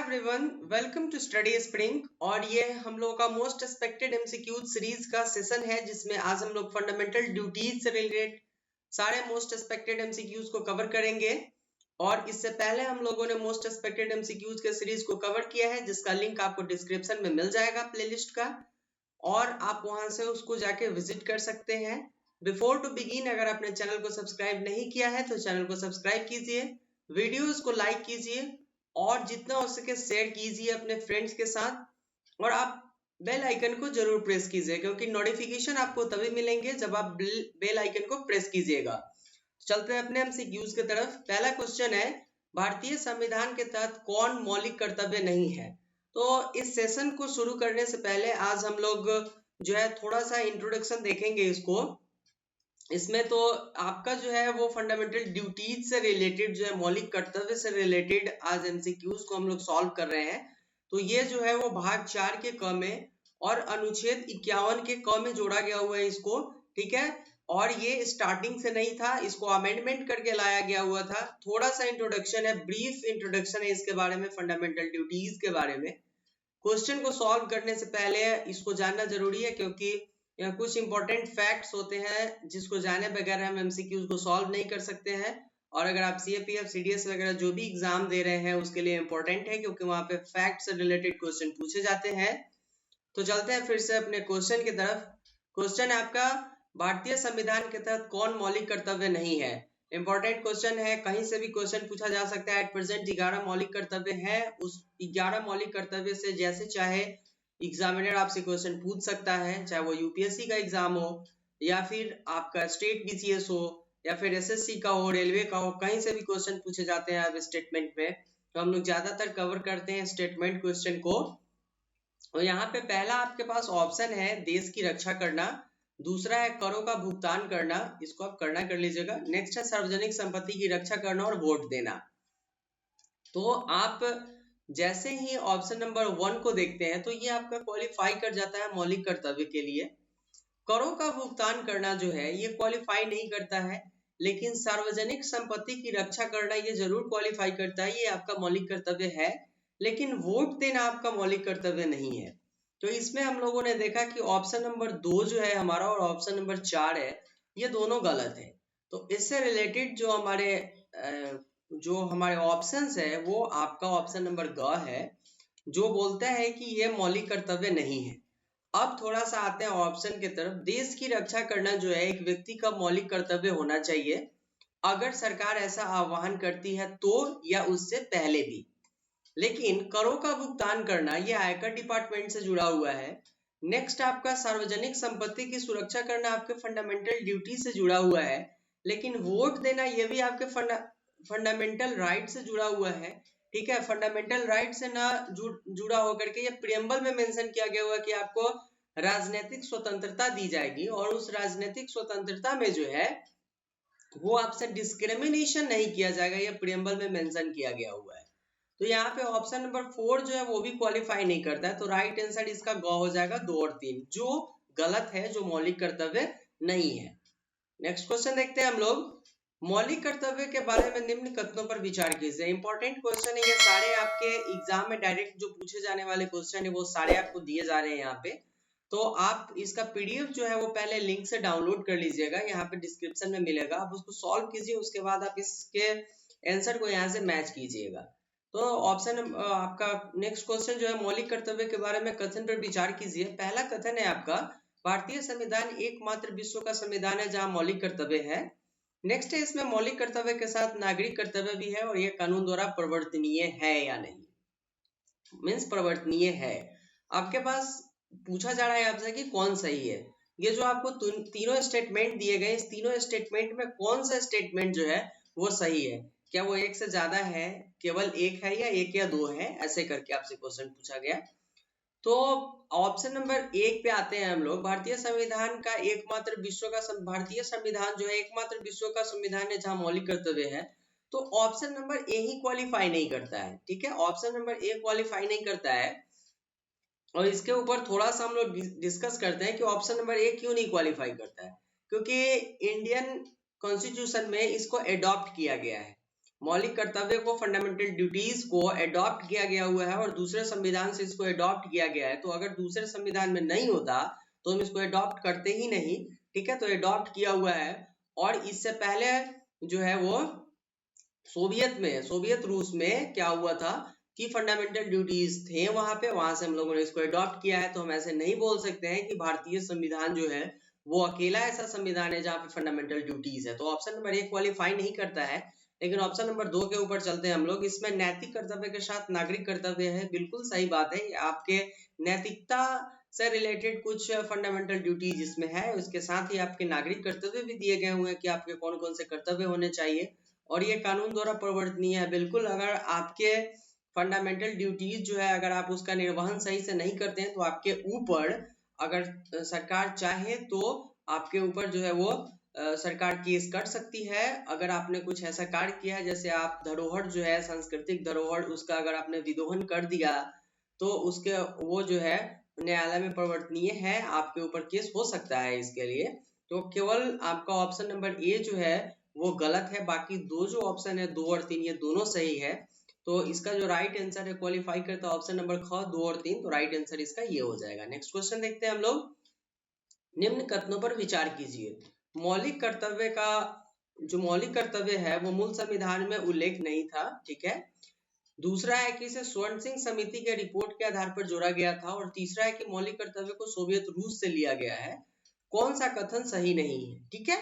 Everyone, welcome to study spring. और ये हम लोगों का मोस्ट एक्सपेक्टेड एमसीक्यू सीरीज का सेशन है, जिसमें आज हम लोग फंडामेंटल ड्यूटीज से रिलेटेड सारे मोस्ट एक्सपेक्टेड एमसीक्यूज को कवर करेंगे। और इससे पहले हम लोगों ने मोस्ट एक्सपेक्टेड एमसीक्यूज के सीरीज को कवर किया है, जिसका लिंक आपको डिस्क्रिप्शन में मिल जाएगा प्लेलिस्ट का, और आप वहां से उसको जाके विजिट कर सकते हैं। बिफोर टू बिगिन, अगर आपने चैनल को सब्सक्राइब नहीं किया है तो चैनल को सब्सक्राइब कीजिए, वीडियोस को लाइक कीजिए और जितना हो सके शेयर कीजिए अपने फ्रेंड्स के साथ। और आप बेल आइकन को जरूर प्रेस कीजिए, क्योंकि नोटिफिकेशन आपको तभी मिलेंगे जब आप बेल आइकन को प्रेस कीजिएगा। चलते हैं अपने एमसीक्यूज की तरफ। पहला क्वेश्चन है, भारतीय संविधान के तहत कौन मौलिक कर्तव्य नहीं है? तो इस सेशन को शुरू करने से पहले आज हम लोग जो है थोड़ा सा इंट्रोडक्शन देखेंगे इसको। इसमें तो आपका जो है वो फंडामेंटल ड्यूटीज से रिलेटेड जो है, मौलिक कर्तव्य से रिलेटेड आज एमसीक्यूज को हम लोग सॉल्व कर रहे हैं। तो ये जो है वो भाग 4 के क में और अनुच्छेद 51 के क में जोड़ा गया हुआ है इसको, ठीक है। और ये स्टार्टिंग से नहीं था, इसको अमेंडमेंट करके लाया गया हुआ था। थोड़ा सा इंट्रोडक्शन है, ब्रीफ इंट्रोडक्शन है इसके बारे में, फंडामेंटल ड्यूटीज के बारे में। क्वेश्चन को सॉल्व करने से पहले इसको जानना जरूरी है, क्योंकि कुछ इंपॉर्टेंट फैक्ट्स होते हैं जिसको जाने बगैर हम एमसीक्यूज को सॉल्व नहीं कर सकते हैं। और अगर आप सीएपीएफ सीडीएस वगैरह जो भी एग्जाम दे रहे हैं उसके लिए इंपॉर्टेंट है, क्योंकि वहां पे फैक्ट से रिलेटेड क्वेश्चन पूछे जाते हैं। तो चलते हैं फिर से अपने क्वेश्चन की तरफ। क्वेश्चन है आपका, भारतीय संविधान के तहत कौन मौलिक कर्तव्य नहीं है? इंपॉर्टेंट क्वेश्चन है, कहीं से भी क्वेश्चन पूछा जा सकता है। एट प्रेजेंट 11 मौलिक कर्तव्य है, उस 11 मौलिक कर्तव्य से जैसे चाहे एग्जामिनर आपसे क्वेश्चन पूछ सकता है, चाहे वो यूपीएससी का एग्जाम हो या फिर आपका स्टेट बीसीएस हो या फिर एसएससी का हो, रेलवे का हो, कहीं से भी क्वेश्चन पूछे जाते हैं अब स्टेटमेंट में। तो हम लोग ज्यादातर कवर करते हैं स्टेटमेंट क्वेश्चन को। और यहाँ पे पहला आपके पास ऑप्शन है देश की रक्षा करना, दूसरा है करों का भुगतान करना, इसको आप करना कर लीजिएगा। नेक्स्ट है सार्वजनिक संपत्ति की रक्षा करना और वोट देना। तो आप जैसे ही ऑप्शन नंबर 1 को देखते हैं तो ये आपका क्वालिफाई कर जाता है मौलिक कर्तव्य के लिए। करों का भुगतान करना जो है ये क्वालिफाई नहीं करता है, लेकिन सार्वजनिक संपत्ति की रक्षा करना ये जरूर क्वालिफाई करता है, ये आपका मौलिक कर्तव्य है। लेकिन वोट देना आपका मौलिक कर्तव्य नहीं है। तो इसमें हम लोगों ने देखा कि ऑप्शन नंबर 2 जो है हमारा और ऑप्शन नंबर 4 है, ये दोनों गलत है। तो इससे रिलेटेड जो हमारे ऑप्शंस है वो आपका ऑप्शन नंबर ग है, जो बोलता है कि ये मौलिक कर्तव्य नहीं है। अब थोड़ा सा आते हैं ऑप्शन की तरफ। देश की रक्षा करना जो है एक व्यक्ति का मौलिक कर्तव्य होना चाहिए, अगर सरकार ऐसा आह्वान करती है तो, या उससे पहले भी। लेकिन करों का भुगतान करना ये आयकर डिपार्टमेंट से जुड़ा हुआ है। नेक्स्ट आपका सार्वजनिक संपत्ति की सुरक्षा करना आपके फंडामेंटल ड्यूटी से जुड़ा हुआ है। लेकिन वोट देना ये भी आपके फंडामेंटल राइट से जुड़ा हुआ है, ठीक है। फंडामेंटल राइट से ना जुड़ा होकर के ये प्रियम्बल में मेंशन किया गया हुआ कि आपको राजनीतिक स्वतंत्रता दी जाएगी, और उस राजनीतिक स्वतंत्रता में जो है वो आपसे डिस्क्रिमिनेशन नहीं किया जाएगा, ये प्रियम्बल में मेंशन किया गया हुआ है। तो यहाँ पे ऑप्शन नंबर 4 जो है वो भी क्वालिफाई नहीं करता है। तो राइट आंसर इसका ग हो जाएगा 2 और 3, जो गलत है, जो मौलिक कर्तव्य नहीं है। नेक्स्ट क्वेश्चन देखते हैं हम लोग। मौलिक कर्तव्य के बारे में निम्न कथनों पर विचार कीजिए। इंपॉर्टेंट क्वेश्चन है ये, सारे आपके एग्जाम में डायरेक्ट जो पूछे जाने वाले क्वेश्चन है वो सारे आपको दिए जा रहे हैं यहाँ पे। तो आप इसका पीडीएफ जो है वो पहले लिंक से डाउनलोड कर लीजिएगा, यहाँ पे डिस्क्रिप्शन में मिलेगा। आप उसको सॉल्व कीजिए, उसके बाद आप इसके आंसर को यहाँ से मैच कीजिएगा। तो ऑप्शन आपका नेक्स्ट क्वेश्चन जो है, मौलिक कर्तव्य के बारे में कथन पर विचार कीजिए। पहला कथन है आपका, भारतीय संविधान एकमात्र विश्व का संविधान है जहाँ मौलिक कर्तव्य है। नेक्स्ट है, इसमें मौलिक कर्तव्य के साथ नागरिक कर्तव्य भी है, और यह कानून द्वारा प्रवर्तनीय है या नहीं, मीन्स प्रवर्तनीय है। आपके पास पूछा जा रहा है आपसे कि कौन सही है। ये जो आपको तीनों स्टेटमेंट दिए गए, इस तीनों स्टेटमेंट में कौन सा स्टेटमेंट जो है वो सही है? क्या वो एक से ज्यादा है, केवल एक है, या एक या दो है? ऐसे करके आपसे क्वेश्चन पूछा गया। तो ऑप्शन नंबर 1 पे आते हैं हम लोग। भारतीय संविधान का एकमात्र विश्व का भारतीय संविधान जो है एकमात्र विश्व का संविधान है जहां मौलिक कर्तव्य है। तो option number A he qualify नहीं करता है, ठीक है। ऑप्शन नंबर ए क्वालिफाई नहीं करता है, और इसके ऊपर थोड़ा सा हम लोग डिस्कस करते हैं कि ऑप्शन नंबर ए क्यों नहीं क्वालिफाई करता है। क्योंकि इंडियन कॉन्स्टिट्यूशन में इसको एडॉप्ट किया गया है, मौलिक कर्तव्य को, फंडामेंटल ड्यूटीज को अडॉप्ट किया गया हुआ है और दूसरे संविधान से इसको अडॉप्ट किया गया है। तो अगर दूसरे संविधान में नहीं होता तो हम इसको अडॉप्ट करते ही नहीं, ठीक है। तो अडॉप्ट किया हुआ है। और इससे पहले जो है वो सोवियत रूस में क्या हुआ था कि फंडामेंटल ड्यूटीज थे वहां से हम लोगों ने इसको अडॉप्ट किया है। तो हम ऐसे नहीं बोल सकते हैं कि भारतीय संविधान जो है वो अकेला ऐसा संविधान है जहाँ पे फंडामेंटल ड्यूटीज है। तो ऑप्शन नंबर 1 क्वालिफाई नहीं करता है। लेकिन ऑप्शन नंबर 2 के ऊपर चलते हैं हम लोग। इसमें नैतिक कर्तव्य के साथ नागरिक कर्तव्य है, बिल्कुल सही बात है। आपके नैतिकता से रिलेटेड कुछ फंडामेंटल ड्यूटीज इसमें है, उसके साथ ही आपके नागरिक कर्तव्य भी दिए गए हुए हैं कि आपके कौन कौन से कर्तव्य होने चाहिए और ये कानून द्वारा परिवर्तनीय है। बिल्कुल, अगर आपके फंडामेंटल ड्यूटीज जो है अगर आप उसका निर्वहन सही से नहीं करते हैं तो आपके ऊपर, अगर सरकार चाहे तो आपके ऊपर जो है वो सरकार केस कर सकती है। अगर आपने कुछ ऐसा कार्य किया है, जैसे आप धरोहर जो है, सांस्कृतिक धरोहर, उसका अगर आपने विदोहन कर दिया तो उसके वो जो है न्यायालय में परिवर्तनीय है, आपके ऊपर केस हो सकता है इसके लिए। तो केवल आपका ऑप्शन नंबर ए जो है वो गलत है, बाकी दो जो ऑप्शन है 2 और 3 ये दोनों सही है। तो इसका जो राइट आंसर है क्वालिफाई करता है ऑप्शन नंबर ख 2 और 3, तो राइट आंसर इसका ये हो जाएगा। नेक्स्ट क्वेश्चन देखते हैं हम लोग। निम्न कथनों पर विचार कीजिए। मौलिक कर्तव्य है वो मूल संविधान में उल्लेख नहीं था, ठीक है। दूसरा है कि इसे स्वर्ण सिंह समिति के रिपोर्ट के आधार पर जोड़ा गया था और तीसरा है कि मौलिक कर्तव्य को सोवियत रूस से लिया गया है। कौन सा कथन सही नहीं है, ठीक है।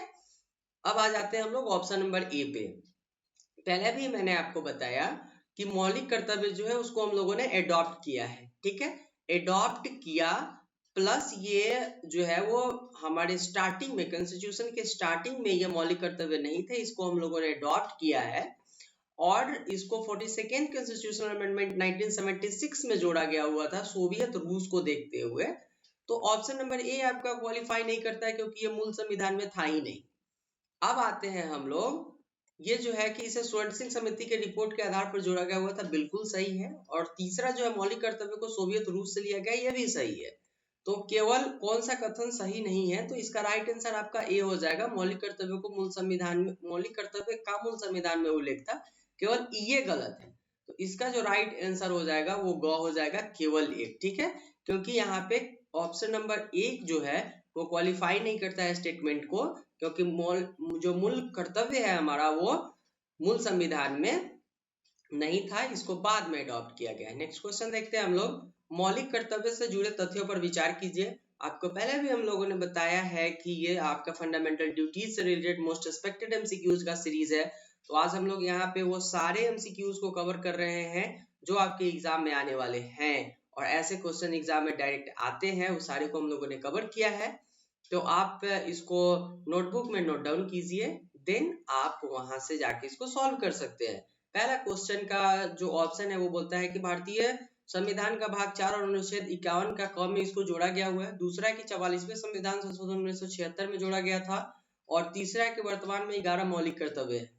अब आ जाते हैं हम लोग ऑप्शन नंबर ए पे। पहले भी मैंने आपको बताया कि मौलिक कर्तव्य जो है उसको हम लोगों ने एडॉप्ट किया है, ठीक है। एडॉप्ट किया प्लस ये जो है वो हमारे स्टार्टिंग में, कॉन्स्टिट्यूशन के स्टार्टिंग में ये मौलिक कर्तव्य नहीं थे, इसको हम लोगों ने एडॉप्ट किया है और इसको 42nd कॉन्स्टिट्यूशनल अमेंडमेंट 1976 में जोड़ा गया हुआ था सोवियत रूस को देखते हुए। तो ऑप्शन नंबर ए आपका क्वालिफाई नहीं करता है क्योंकि ये मूल संविधान में था ही नहीं। अब आते हैं हम लोग, ये जो है कि इसे स्वर्ण सिंह समिति के रिपोर्ट के आधार पर जोड़ा गया हुआ था, बिल्कुल सही है। और तीसरा जो है मौलिक कर्तव्य को सोवियत रूस से लिया गया, ये भी सही है। तो केवल कौन सा कथन सही नहीं है, तो इसका राइट आंसर आपका ए हो जाएगा। मौलिक कर्तव्य को मूल संविधान में, मौलिक कर्तव्य का मूल संविधान में उल्लेख था, केवल ये गलत है। तो इसका जो राइट आंसर हो जाएगा वो ग हो जाएगा, केवल एक, ठीक है। क्योंकि यहाँ पे ऑप्शन नंबर 1 जो है वो क्वालिफाई नहीं करता है स्टेटमेंट को, क्योंकि जो मूल कर्तव्य है हमारा वो मूल संविधान में नहीं था, इसको बाद में अडॉप्ट किया गया है। नेक्स्ट क्वेश्चन देखते हैं हम लोग। मौलिक कर्तव्य से जुड़े तथ्यों पर विचार कीजिए। आपको पहले भी हम लोगों ने बताया है कि ये आपका फंडामेंटल ड्यूटीज से रिलेटेड मोस्ट एक्सपेक्टेड एमसीक्यूज का सीरीज है। तो आज हम लोग यहाँ पे वो सारे एमसीक्यूज को कवर कर रहे हैं जो आपके एग्जाम में आने वाले हैं, और ऐसे क्वेश्चन एग्जाम में डायरेक्ट आते हैं, वो सारे को हम लोगों ने कवर किया है। तो आप इसको नोटबुक में नोट डाउन कीजिए, देन आप वहां से जाके इसको सॉल्व कर सकते हैं। पहला क्वेश्चन का जो ऑप्शन है वो बोलता है कि भारतीय संविधान का भाग 4 और अनुच्छेद 51 का क में इसको जोड़ा गया हुआ है। दूसरा है कि 44वें संविधान संशोधन 1976 में जोड़ा गया था और तीसरा है कि वर्तमान में 11 मौलिक कर्तव्य है।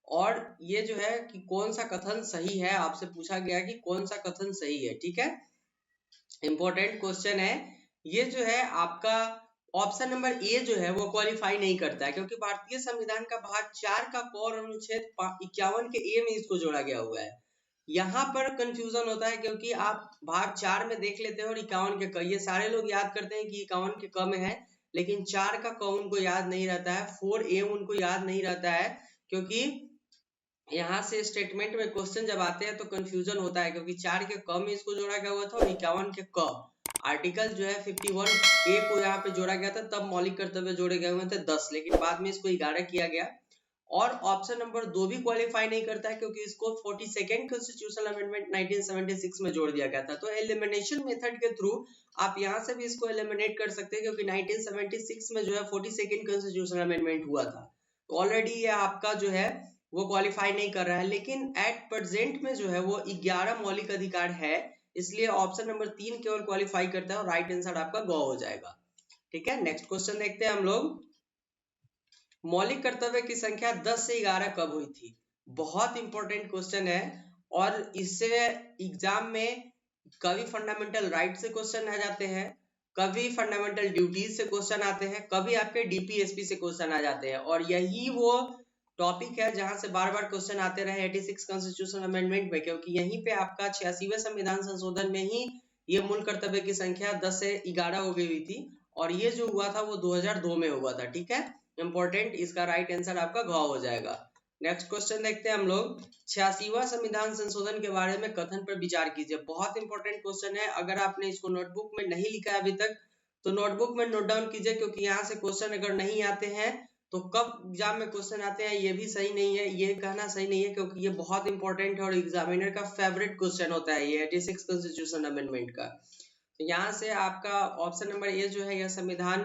और ये जो है कि कौन सा कथन सही है, आपसे पूछा गया कि कौन सा कथन सही है, ठीक है। इंपॉर्टेंट क्वेश्चन है ये। जो है आपका ऑप्शन नंबर ए जो है वो क्वालिफाई नहीं करता है, क्योंकि भारतीय संविधान का भाग 4 का क और अनुच्छेद 51 के ए में इसको जोड़ा गया हुआ है। यहाँ पर कंफ्यूजन होता है क्योंकि आप भाग 4 में देख लेते हो और 51 के क, ये सारे लोग याद करते हैं कि 51 के क में है, लेकिन 4 का क उनको याद नहीं रहता है, 4A उनको याद नहीं रहता है, क्योंकि यहाँ से स्टेटमेंट में क्वेश्चन जब आते हैं तो कंफ्यूजन होता है, क्योंकि 4 के क में इसको जोड़ा गया हुआ था और 51 के क आर्टिकल जो है 51A को यहाँ पे जोड़ा गया था, तब मौलिक कर्तव्य जोड़े गए हुए थे 10, लेकिन बाद में इसको 11 किया गया। और ऑप्शन नंबर 2 भी क्वालिफाई नहीं करता है क्योंकि इसको 42nd कॉन्स्टिट्यूशनल अमेंडमेंट 1976 में जोड़ दिया गया था। तो एलिमिनेशन मेथड के थ्रू आप यहाँ से भी इसको एलिमिनेट कर सकते हैं, क्योंकि 1976 में जो है 42nd कॉन्स्टिट्यूशनल अमेंडमेंट हुआ था। तो ऑलरेडी ये आपका जो है वो क्वालिफाई नहीं कर रहा है, लेकिन एट प्रेजेंट में जो है वो 11 मौलिक अधिकार है, इसलिए ऑप्शन नंबर 3 केवल क्वालिफाई करता है और राइट आंसर आपका ग हो जाएगा, ठीक है। नेक्स्ट क्वेश्चन देखते हैं हम लोग। मौलिक कर्तव्य की संख्या 10 से 11 कब हुई थी? बहुत इंपॉर्टेंट क्वेश्चन है, और इससे एग्जाम में कभी फंडामेंटल राइट से क्वेश्चन आ जाते हैं, कभी फंडामेंटल ड्यूटीज से क्वेश्चन आते हैं, कभी आपके डीपीएसपी से क्वेश्चन आ जाते हैं, और यही वो टॉपिक है जहां से बार बार क्वेश्चन आते रहे 86 कॉन्स्टिट्यूशन अमेंडमेंट में, क्योंकि यहीं पे आपका 86वें संविधान संशोधन में ही ये मूल कर्तव्य की संख्या 10 से 11 हो गई हुई थी, और ये जो हुआ था वो 2002 में हुआ था। ठीक है, इंपॉर्टेंट, इसका राइट आंसर आपका घ हो जाएगा। नेक्स्ट क्वेश्चन देखते हैं हम लोग। 86वां संविधान संशोधन के बारे में कथन पर विचार कीजिए। बहुत इंपॉर्टेंट क्वेश्चन है, अगर आपने इसको नोटबुक में नहीं लिखा है अभी तक तो नोटबुक में नोट डाउन कीजिए, क्योंकि यहाँ से क्वेश्चन अगर नहीं आते हैं तो कब एग्जाम में क्वेश्चन आते हैं ये भी सही नहीं है, ये कहना सही नहीं है, क्योंकि ये बहुत इंपॉर्टेंट है और एग्जामिनर का फेवरेट क्वेश्चन होता है ये 86 कॉन्स्टिट्यूशन अमेंडमेंट का। तो यहाँ से आपका ऑप्शन नंबर ए जो है यह संविधान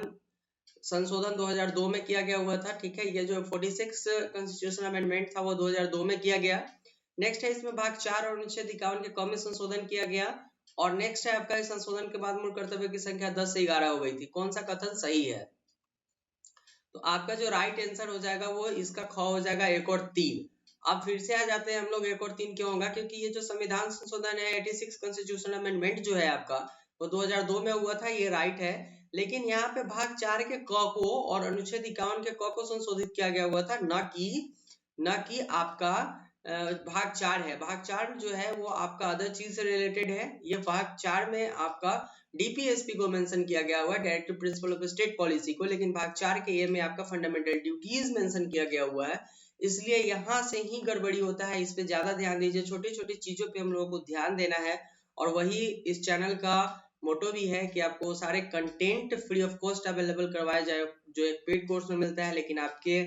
संशोधन 2002 में किया गया हुआ था। ठीक है, ये जो 46 कॉन्स्टिट्यूशन अमेंडमेंट था वो 2002 में किया गया। नेक्स्ट है इसमें भाग 4 और अनुच्छेद 51 के क में संशोधन किया गया, और नेक्स्ट है आपका इस संशोधन के बाद मूल कर्तव्य की संख्या 10 से 11 हो गई थी। कौन सा कथन सही है? तो आपका जो राइट आंसर हो जाएगा वो इसका ख हो जाएगा 1 और 3। अब फिर से आ जाते हैं हम लोग 1 और 3 क्यों होगा, क्योंकि ये जो संविधान संशोधन है 86 कॉन्स्टिट्यूशन अमेंडमेंट जो है आपका वो 2002 में हुआ था, ये राइट है। लेकिन यहाँ पे भाग 4 के क को और अनुच्छेद 51 के क को संशोधित किया गया हुआ था, न कि आपका भाग 4 है। भाग 4 जो है वो आपका अदर चीज से रिलेटेड है। ये भाग 4 में आपका डीपीएसपी को मेंशन किया गया हुआ है, directive principle of state policy को, लेकिन भाग 4 के ए में आपका फंडामेंटल ड्यूटीज मेंशन किया गया हुआ है, इसलिए यहाँ से ही गड़बड़ी होता है। इस पे ज्यादा ध्यान दीजिए, छोटी छोटी चीजों पे हम लोगों को ध्यान देना है, और वही इस चैनल का मोटो भी है कि आपको सारे content free of cost available करवाया जाए, जो एक पेड कोर्स में मिलता है, लेकिन आपके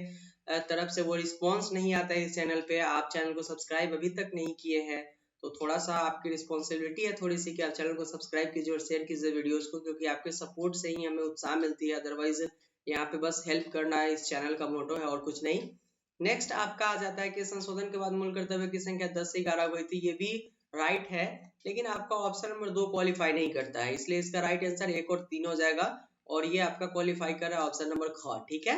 तरफ से वो रिस्पॉन्स नहीं आता है इस चैनल पे। आप चैनल को सब्सक्राइब अभी तक नहीं किए हैं तो थोड़ा सा आपकी रिस्पॉन्सिबिलिटी है थोड़ी सी कि आप चैनल को सब्सक्राइब कीजिए और शेयर कीजिए वीडियोस को, क्योंकि आपके सपोर्ट से ही हमें उत्साह मिलती है। अदरवाइज यहाँ पे बस हेल्प करना है, इस चैनल का मोटो है और कुछ नहीं। नेक्स्ट आपका आ जाता है कि संशोधन के बाद मूल कर्तव्य की संख्या 10 से 11 हुई थी। ये भी राइट है, लेकिन आपका ऑप्शन नंबर 2 क्वालिफाई नहीं करता है, इसलिए इसका राइट आंसर 1 और 3 हो जाएगा, और ये आपका क्वालिफाई कर रहा है ऑप्शन नंबर ख। ठीक है,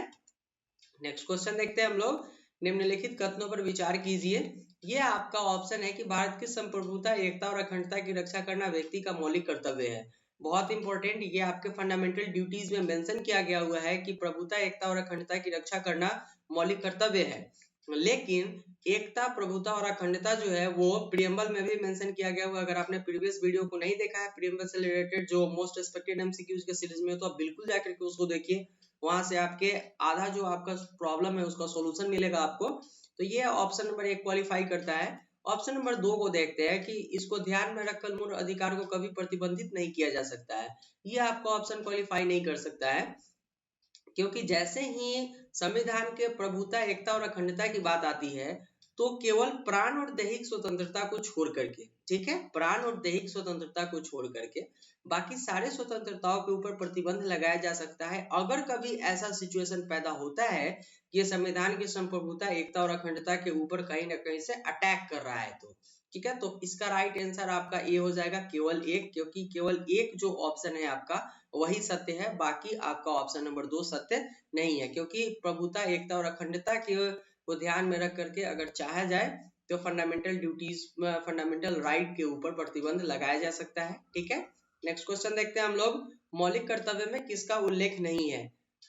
नेक्स्ट क्वेश्चन देखते हैं हम लोग। निम्नलिखित कथनों पर विचार कीजिए। ये आपका ऑप्शन है कि भारत की संप्रभुता, एकता और अखंडता की रक्षा करना व्यक्ति का मौलिक कर्तव्य है। बहुत इंपॉर्टेंट, ये आपके फंडामेंटल ड्यूटीज में मेंशन किया गया हुआ है कि प्रभुता, एकता और अखंडता की रक्षा करना मौलिक कर्तव्य है। लेकिन एकता, प्रभुता और अखंडता जो है वो प्रियम्बल में भी मेंशन किया गया हुआ है। अगर आपने प्रीवियस वीडियो को नहीं देखा है प्रियम्बल से रिलेटेड जो मोस्ट एक्सपेक्टेड एमसीक्यूज के सीरीज में, तो आप बिल्कुल जाकर के उसको देखिए, वहां से आपके आधा जो आपका प्रॉब्लम है उसका सॉल्यूशन मिलेगा आपको। तो ये ऑप्शन नंबर 1 क्वालिफाई करता है। ऑप्शन नंबर 2 को देखते हैं कि इसको ध्यान में रखकर मूल अधिकार को कभी प्रतिबंधित नहीं किया जा सकता है। ये आपका ऑप्शन क्वालिफाई नहीं कर सकता है, क्योंकि जैसे ही संविधान के प्रभुता, एकता और अखंडता की बात आती है तो केवल प्राण और दैहिक स्वतंत्रता को छोड़ करके, ठीक है, प्राण और दैहिक स्वतंत्रता को छोड़ करके बाकी सारे स्वतंत्रताओं के ऊपर प्रतिबंध लगाया जा सकता है, अगर कभी ऐसा सिचुएशन पैदा होता है कि ये संविधान की संप्रभुता, एकता और अखंडता के ऊपर कहीं ना कहीं से अटैक कर रहा है। तो ठीक है, तो इसका राइट आंसर आपका ए हो जाएगा, केवल एक, क्योंकि केवल एक जो ऑप्शन है आपका वही सत्य है, बाकी आपका ऑप्शन नंबर 2 सत्य नहीं है, क्योंकि प्रभुता, एकता और अखंडता को ध्यान में रख करके अगर चाहा जाए तो फंडामेंटल ड्यूटीज, फंडामेंटल राइट के ऊपर प्रतिबंध लगाया जा सकता है। ठीक है, नेक्स्ट क्वेश्चन देखते हैं हम लोग। मौलिक कर्तव्य में किसका उल्लेख नहीं है?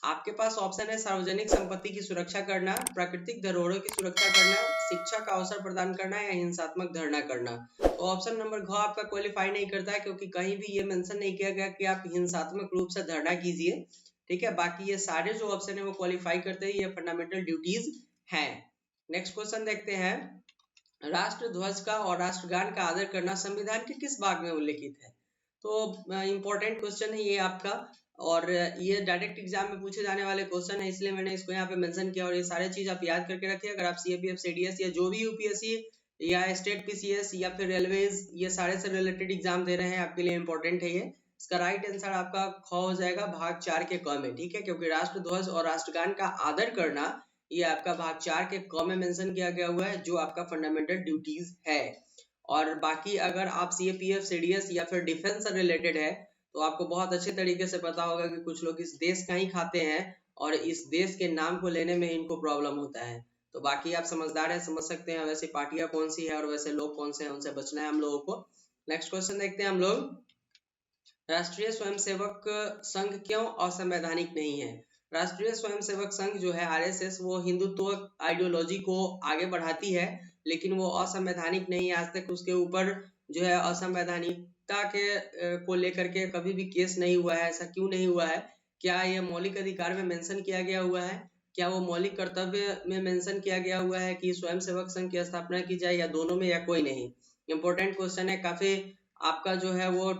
आपके पास ऑप्शन है सार्वजनिक संपत्ति की सुरक्षा करना, प्राकृतिक धरोहरों की सुरक्षा करना, शिक्षा का अवसर प्रदान करना या हिंसात्मक धरना करना। तो ऑप्शन नंबर घ आपका क्वालिफाई नहीं करता है, क्योंकि कहीं भी ये मेंशन नहीं किया गया कि आप हिंसात्मक रूप से धरना कीजिए। ठीक है, बाकी ये सारे जो ऑप्शन है वो क्वालिफाई करते हैं, ये फंडामेंटल ड्यूटीज हैं। नेक्स्ट क्वेश्चन देखते हैं। राष्ट्र ध्वज का और राष्ट्रगान का आदर करना संविधान के किस भाग में उल्लेखित है? तो इंपॉर्टेंट क्वेश्चन है ये आपका, और ये डायरेक्ट एग्जाम में पूछे जाने वाले क्वेश्चन है, इसलिए मैंने इसको यहाँ पे मेंशन किया, और ये सारे चीज आप याद करके रखिए। अगर आप सीएपीएफ, सीडीएस या जो भी यूपीएससी या स्टेट पीसीएस या फिर रेलवेज, ये सारे से रिलेटेड एग्जाम दे रहे हैं, आपके लिए इंपॉर्टेंट है ये। इसका राइट आंसर आपका ख हो जाएगा भाग 4 के क में। ठीक है, क्योंकि राष्ट्र ध्वज और राष्ट्रगान का आदर करना ये आपका भाग 4 के क में मेंशन किया गया हुआ है, जो आपका फंडामेंटल ड्यूटीज है। और बाकी अगर आप सीएपीएफ, सीडीएस या फिर डिफेंस से रिलेटेड है तो आपको बहुत अच्छे तरीके से पता होगा कि कुछ लोग इस देश का ही खाते हैं और इस देश के नाम को लेने में इनको प्रॉब्लम होता है। तो बाकी आप समझदार हैं, समझ सकते हैं वैसे पार्टियां कौन सी है और वैसे लोग कौन से हैं, उनसे बचना है हम लोगों को। नेक्स्ट क्वेश्चन देखते हैं हम लोग। राष्ट्रीय स्वयंसेवक संघ क्यों असंवैधानिक नहीं है? राष्ट्रीय स्वयंसेवक संघ जो है आरएसएस वो हिंदुत्व आइडियोलॉजी को आगे बढ़ाती है, लेकिन वो असंवैधानिक नहीं है। आज तक उसके ऊपर जो है असंवैधानिकता के को लेकर के कभी भी केस नहीं हुआ है। ऐसा क्यों नहीं हुआ है? क्या ये मौलिक अधिकार में मेंशन किया गया हुआ है? क्या वो मौलिक कर्तव्य में मेंशन किया गया हुआ है कि स्वयंसेवक संघ की स्थापना की जाए, या दोनों में, या कोई नहीं? इंपॉर्टेंट क्वेश्चन है, काफी आपका जो है वो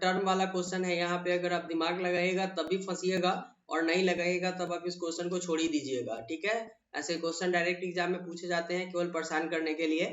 टर्म वाला क्वेश्चन है। यहाँ पे अगर आप दिमाग लगाइएगा तभी फंसिएगा, और नहीं लगाइएगा तब आप इस क्वेश्चन को छोड़ ही दीजिएगा, ठीक है। ऐसे क्वेश्चन डायरेक्ट एग्जाम में पूछे जाते हैं केवल परेशान करने के लिए।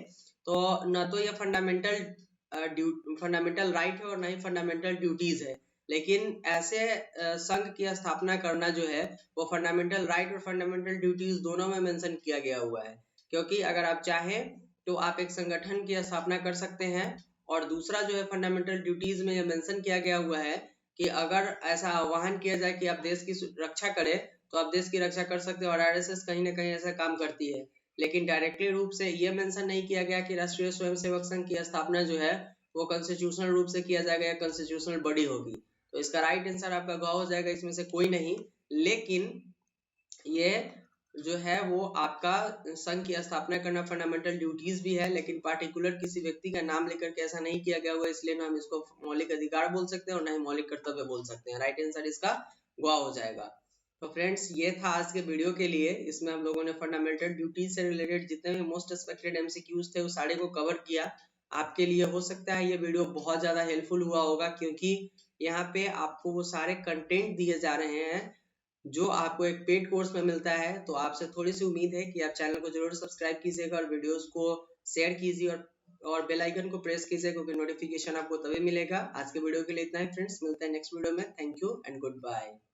तो न तो ये फंडामेंटल राइट है और न ही फंडामेंटल ड्यूटीज है, लेकिन ऐसे संघ की स्थापना करना जो है वो फंडामेंटल राइट और फंडामेंटल ड्यूटीज दोनों में मेंशन किया गया हुआ है। क्योंकि अगर आप चाहें तो आप एक संगठन की स्थापना कर सकते हैं, और दूसरा जो है फंडामेंटल ड्यूटीज में यह मेंशन किया गया हुआ है कि अगर ऐसा आह्वान किया जाए कि आप देश की रक्षा करें तो आप देश की रक्षा कर सकते हो, और आरएसएस कहीं ना कहीं ऐसा काम करती है। लेकिन डायरेक्टली रूप से ये मेंशन नहीं किया गया कि राष्ट्रीय स्वयंसेवक संघ की स्थापना जो है वो कॉन्स्टिट्यूशनल रूप से किया जाएगा या कॉन्स्टिट्यूशनल बॉडी होगी। तो इसका राइट आंसर आपका ग हो जाएगा, इसमें से कोई नहीं। लेकिन ये जो है वो आपका संघ की स्थापना करना फंडामेंटल ड्यूटीज भी है, लेकिन पार्टिकुलर किसी व्यक्ति का नाम लेकर के ऐसा नहीं किया गया हुआ, इसलिए ना हम इसको मौलिक अधिकार बोल सकते हैं और ना ही मौलिक कर्तव्य बोल सकते हैं। राइट आंसर इसका ग हो जाएगा। तो फ्रेंड्स, ये था आज के वीडियो के लिए। इसमें हम लोगों ने फंडामेंटल ड्यूटीज से रिलेटेड जितने भी मोस्ट एक्सपेक्टेड एमसीक्यूज थे वो सारे को कवर किया। आपके लिए हो सकता है ये वीडियो बहुत ज्यादा हेल्पफुल हुआ होगा, क्योंकि यहाँ पे आपको वो सारे कंटेंट दिए जा रहे हैं जो आपको एक पेड कोर्स में मिलता है। तो आपसे थोड़ी सी उम्मीद है कि आप चैनल को जरूर सब्सक्राइब कीजिएगा और वीडियोस को शेयर कीजिए, और बेल आइकन को प्रेस कीजिए, क्योंकि नोटिफिकेशन आपको तभी मिलेगा। आज के वीडियो के लिए इतना ही फ्रेंड्स, मिलते हैं नेक्स्ट वीडियो में। Thank you and good bye.